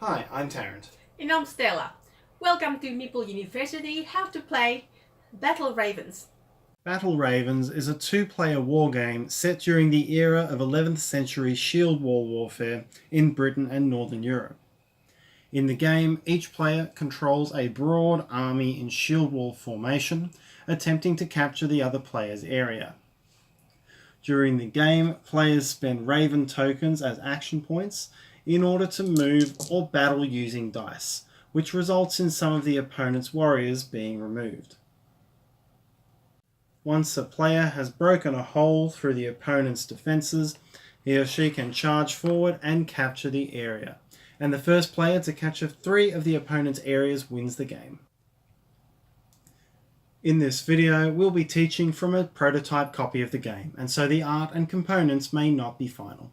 Hi, I'm Tarrant. And I'm Stella. Welcome to Meeple University, How to Play Battle Ravens. Battle Ravens is a two-player wargame set during the era of 11th century shield wall warfare in Britain and Northern Europe. In the game, each player controls a broad army in shield wall formation, attempting to capture the other player's area. During the game, players spend Raven tokens as action points in order to move or battle using dice, which results in some of the opponent's warriors being removed. Once a player has broken a hole through the opponent's defences, he or she can charge forward and capture the area, and the first player to capture 3 of the opponent's areas wins the game. In this video, we'll be teaching from a prototype copy of the game, and so the art and components may not be final.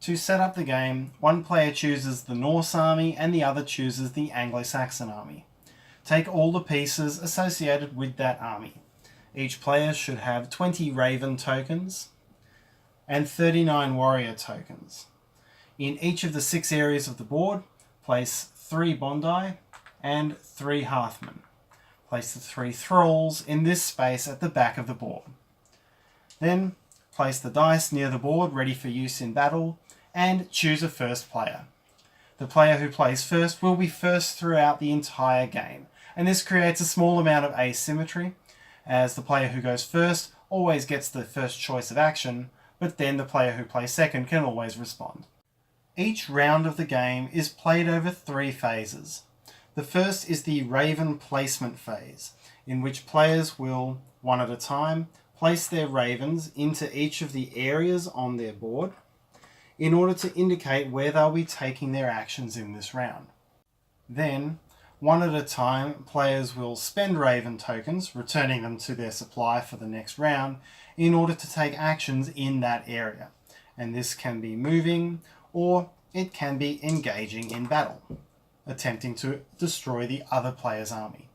To set up the game, one player chooses the Norse army and the other chooses the Anglo-Saxon army. Take all the pieces associated with that army. Each player should have 20 Raven tokens and 39 Warrior tokens. In each of the 6 areas of the board, place 3 Bondi and 3 Hearthmen. Place the 3 Thralls in this space at the back of the board. Then place the dice near the board ready for use in battle and choose a first player. The player who plays first will be first throughout the entire game, and this creates a small amount of asymmetry, as the player who goes first always gets the first choice of action, but then the player who plays second can always respond. Each round of the game is played over 3 phases. The first is the Raven placement phase, in which players will, one at a time, place their Ravens into each of the areas on their board in order to indicate where they'll be taking their actions in this round. Then, one at a time, players will spend Raven tokens, returning them to their supply for the next round, in order to take actions in that area. And this can be moving, or it can be engaging in battle, attempting to destroy the other player's army.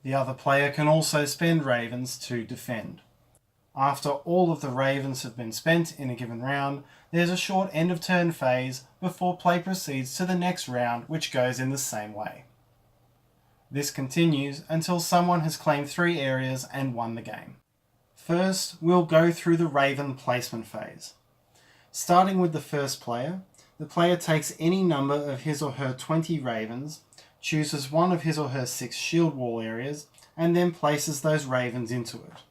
The other player can also spend Ravens to defend. After all of the Ravens have been spent in a given round, there's a short end of turn phase before play proceeds to the next round, which goes in the same way. This continues until someone has claimed 3 areas and won the game. First, we'll go through the Raven placement phase. Starting with the first player, the player takes any number of his or her 20 Ravens, chooses one of his or her 6 shield wall areas, and then places those Ravens into it.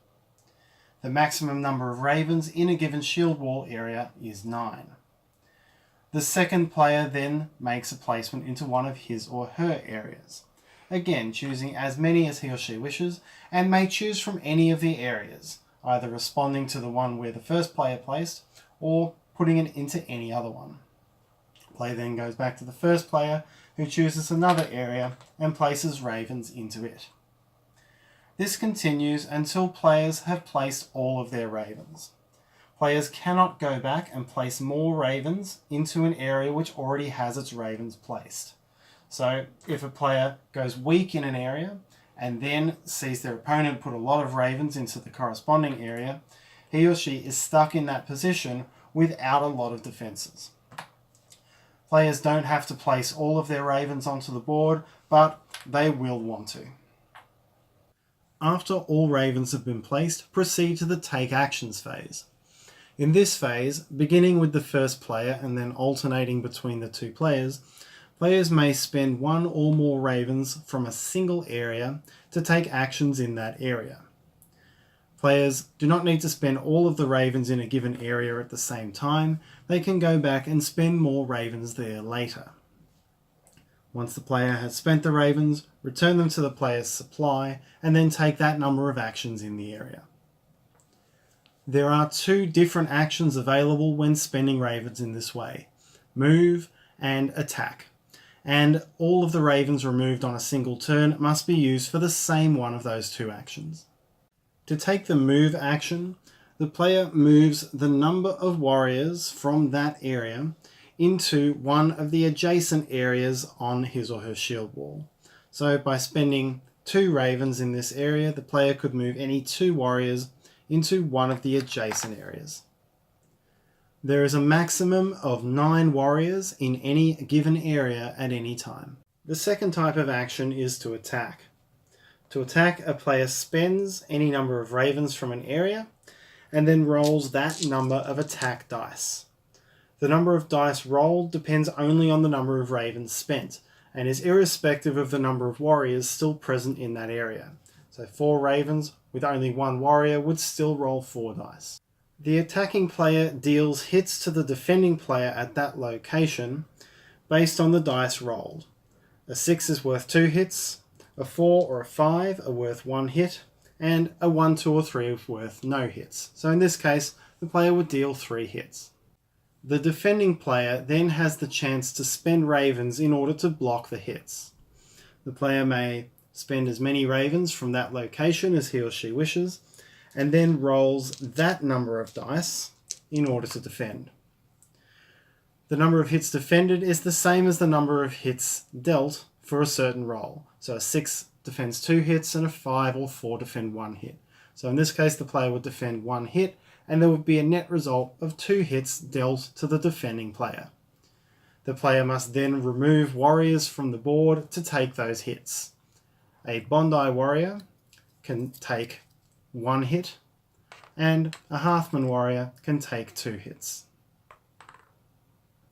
The maximum number of Ravens in a given shield wall area is 9. The second player then makes a placement into one of his or her areas, again choosing as many as he or she wishes, and may choose from any of the areas, either responding to the one where the first player placed, or putting it into any other one. Play then goes back to the first player, who chooses another area and places Ravens into it. This continues until players have placed all of their Ravens. Players cannot go back and place more Ravens into an area which already has its Ravens placed. So if a player goes weak in an area and then sees their opponent put a lot of Ravens into the corresponding area, he or she is stuck in that position without a lot of defenses. Players don't have to place all of their Ravens onto the board, but they will want to. After all Ravens have been placed, proceed to the Take Actions phase. In this phase, beginning with the first player and then alternating between the 2 players, players may spend 1 or more Ravens from a single area to take actions in that area. Players do not need to spend all of the Ravens in a given area at the same time. They can go back and spend more Ravens there later. Once the player has spent the Ravens, return them to the player's supply, and then take that number of actions in the area. There are 2 different actions available when spending Ravens in this way: move and attack. And all of the Ravens removed on a single turn must be used for the same one of those 2 actions. To take the move action, the player moves the number of warriors from that area into one of the adjacent areas on his or her shield wall. So by spending 2 Ravens in this area, the player could move any 2 warriors into one of the adjacent areas. There is a maximum of 9 warriors in any given area at any time. The second type of action is to attack. To attack, a player spends any number of ravens from an area and then rolls that number of attack dice. The number of dice rolled depends only on the number of ravens spent and is irrespective of the number of warriors still present in that area. So 4 ravens with only 1 warrior would still roll 4 dice. The attacking player deals hits to the defending player at that location based on the dice rolled. A 6 is worth 2 hits, a 4 or a 5 are worth 1 hit, and a 1, 2 or 3 is worth no hits. So in this case, the player would deal 3 hits. The defending player then has the chance to spend ravens in order to block the hits. The player may spend as many ravens from that location as he or she wishes, and then rolls that number of dice in order to defend. The number of hits defended is the same as the number of hits dealt for a certain roll. So a 6 defends 2 hits and a 5 or 4 defend 1 hit. So in this case the player would defend 1 hit and there would be a net result of 2 hits dealt to the defending player. The player must then remove warriors from the board to take those hits. A Bondi warrior can take 1 hit and a Hearthman warrior can take 2 hits.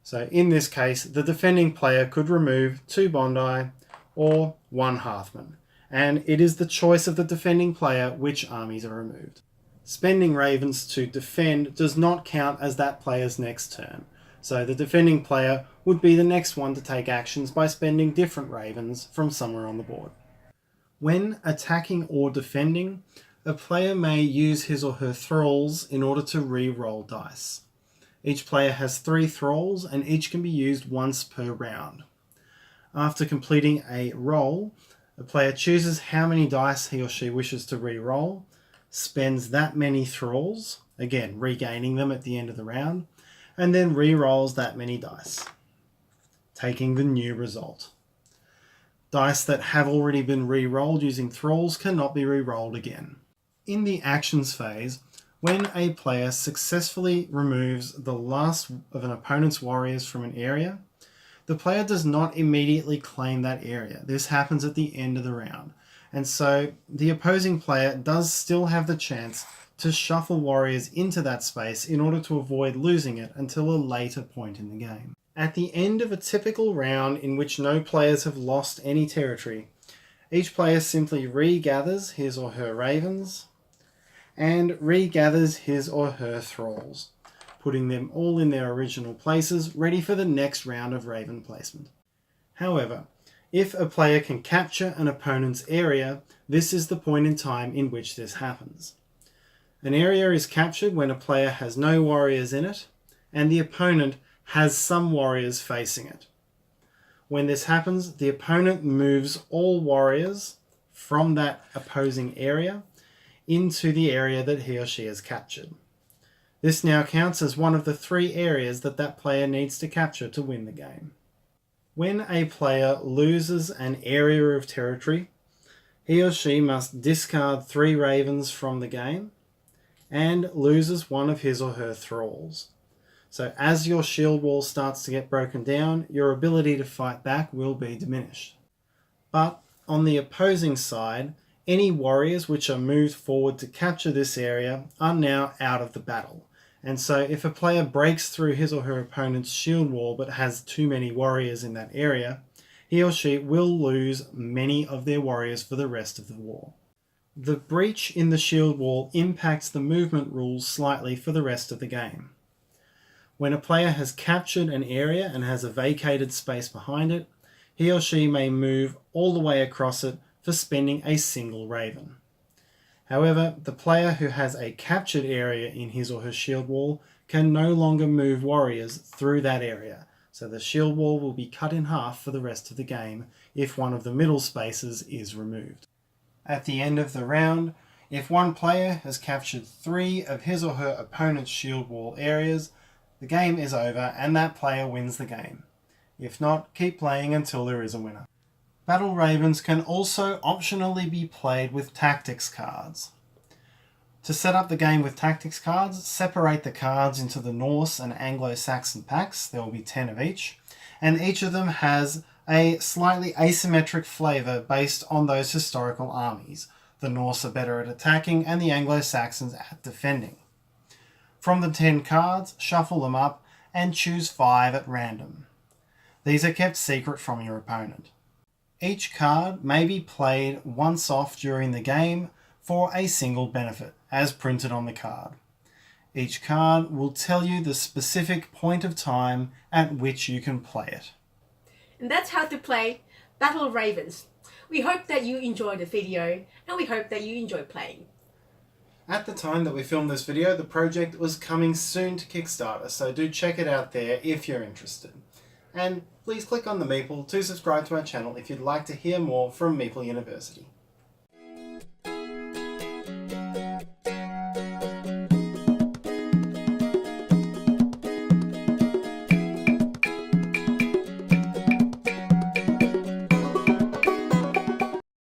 So in this case, the defending player could remove 2 Bondi or 1 Hearthman, and it is the choice of the defending player which armies are removed. Spending ravens to defend does not count as that player's next turn, so the defending player would be the next one to take actions by spending different ravens from somewhere on the board. When attacking or defending, a player may use his or her thralls in order to re-roll dice. Each player has 3 thralls and each can be used once per round. After completing a roll, the player chooses how many dice he or she wishes to re-roll, spends that many thralls, again regaining them at the end of the round, and then re-rolls that many dice, taking the new result. Dice that have already been re-rolled using thralls cannot be re-rolled again. In the actions phase, when a player successfully removes the last of an opponent's warriors from an area, the player does not immediately claim that area. This happens at the end of the round. And so the opposing player does still have the chance to shuffle warriors into that space in order to avoid losing it until a later point in the game. At the end of a typical round in which no players have lost any territory, each player simply regathers his or her ravens and regathers his or her thralls, putting them all in their original places, ready for the next round of raven placement. However, if a player can capture an opponent's area, this is the point in time in which this happens. An area is captured when a player has no warriors in it, and the opponent has some warriors facing it. When this happens, the opponent moves all warriors from that opposing area into the area that he or she has captured. This now counts as one of the 3 areas that that player needs to capture to win the game. When a player loses an area of territory, he or she must discard 3 ravens from the game and loses one of his or her thralls. So as your shield wall starts to get broken down, your ability to fight back will be diminished. But on the opposing side, any warriors which are moved forward to capture this area are now out of the battle. And so if a player breaks through his or her opponent's shield wall but has too many warriors in that area, he or she will lose many of their warriors for the rest of the war. The breach in the shield wall impacts the movement rules slightly for the rest of the game. When a player has captured an area and has a vacated space behind it, he or she may move all the way across it for spending a single raven. However, the player who has a captured area in his or her shield wall can no longer move warriors through that area, so the shield wall will be cut in half for the rest of the game if one of the middle spaces is removed. At the end of the round, if one player has captured 3 of his or her opponent's shield wall areas, the game is over and that player wins the game. If not, keep playing until there is a winner. Battle Ravens can also optionally be played with tactics cards. To set up the game with tactics cards, separate the cards into the Norse and Anglo-Saxon packs. There will be 10 of each, and each of them has a slightly asymmetric flavour based on those historical armies. The Norse are better at attacking and the Anglo-Saxons at defending. From the 10 cards, shuffle them up and choose 5 at random. These are kept secret from your opponent. Each card may be played once off during the game for a single benefit, as printed on the card. Each card will tell you the specific point of time at which you can play it. And that's how to play Battle Ravens. We hope that you enjoyed the video and we hope that you enjoy playing. At the time that we filmed this video, the project was coming soon to Kickstarter, so do check it out there if you're interested. And please click on the Meeple to subscribe to our channel if you'd like to hear more from Meeple University.